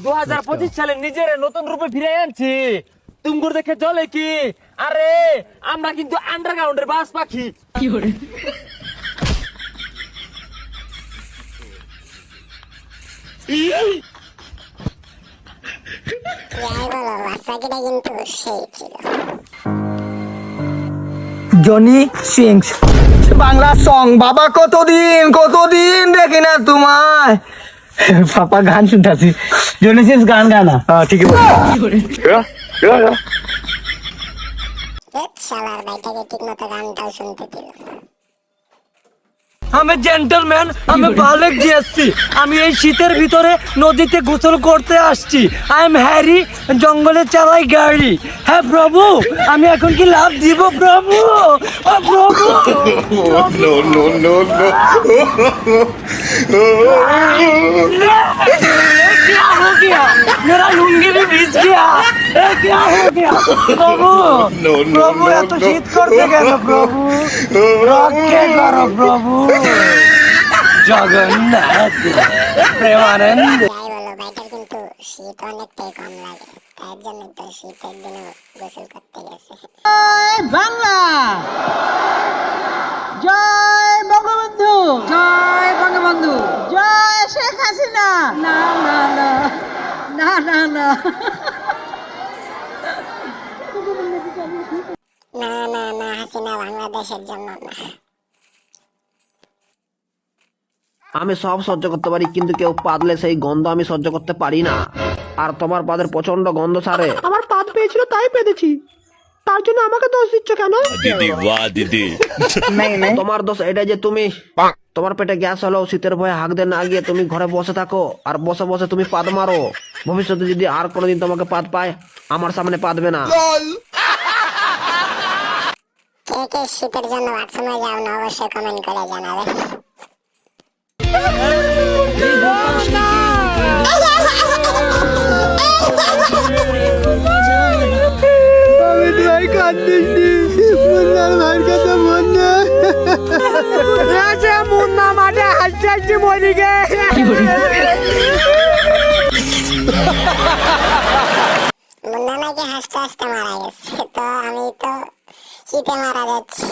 2025 সালে নিজের নতুন রূপে ফিরে আনছি। তুমগুর দেখে চলে কি? আরে আমরা কিন্তু আন্ডারগ্রাউন্ডের বাস পাখি। কি করে? Johnny sings Bangla song. বাবা কতদিন দেখি না তোমায়। পাপা গান শুনতেছি। জনি সিংস গান গানা। ঠিক আছে। আমি জেন্টলম্যান, আমি বালেক জিএসসি। আমি এই শীতের ভিতরে নদীতে গোসল করতে আসছি। আই এম হ্যারি, জঙ্গলে চালাই গাড়ি। হ্যাঁ প্রভু, আমি এখন কি লাভ দিব প্রভু? ও প্রভু, क्या हो गया? मेरा लुंगी भी भीज गया। क्या हो गया? प्रभु, प्रभु এত শীত করতে গেল প্রভু। রক্ষে করো প্রভু। জগন্নাথ প্রেমানন্দ। কিন্তু শীত অনেকটাই কম লাগে, তার জন্য তো শীতের দিনে গোসল করতে গেছে। বাংলা জয় বঙ্গবন্ধু, জয় বঙ্গবন্ধু, জয় শেখ হাসিনা। না না না না না না না না না, হাসিনা বাংলাদেশের জন্য না। আমি সব সহ্য করতে পারি, কিন্তু কেউ পাদলে সেই গন্ধ আমি সহ্য করতে পারি না। আর তোমার পাদের প্রচন্ড গন্ধ সারে। আমার পাদ পেয়েছিল তাই পেয়েছি, তার জন্য আমাকে দোষ দিচ্ছ কেন? दीदी वाह दीदी। তোমার দোষ এটা যে তুমি তোমার পেটে গ্যাস হলেও শীতের ভয়ে হাঁক দিয়ে না গিয়ে তুমি ঘরে বসে থাকো আর বসে বসে তুমি পাদ মারো। ভবিষ্যতে যদি আর কোনোদিন তোমাকে পাদ পায়, আমার সামনে পাদবে না। কে কে শীতের জন্য বাথরুমে যাও না, অবশ্যই কমেন্ট করে জানাবে। আমি তোমায় কাঁদতেছি, মুন্নার ভাইয়ের কথা মন নেই। মুন্না মাঠে হাসতে হাসতে মরি গে। মুন্না নাকি হাসতে হাসতে মারা গেছে, তো আমি তো শীতে মারা যাচ্ছি।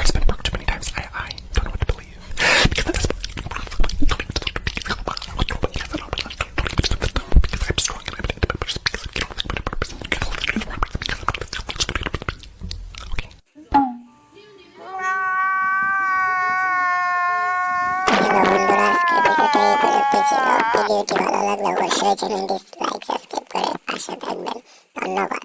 It's been broke too many times. I don't know what to believe. Because at this point, I'm strong and I'm independent, but just because I don't think about a purpose. Okay. Hello বন্ধুরা, আজকের ভিডিওটা এই পর্যন্ত ছিল। ভিডিওটি ভালো লাগলে অবশ্যই চ্যানেলটি লাইক সাবস্ক্রাইব করে পাশে থাকবেন। ধন্যবাদ।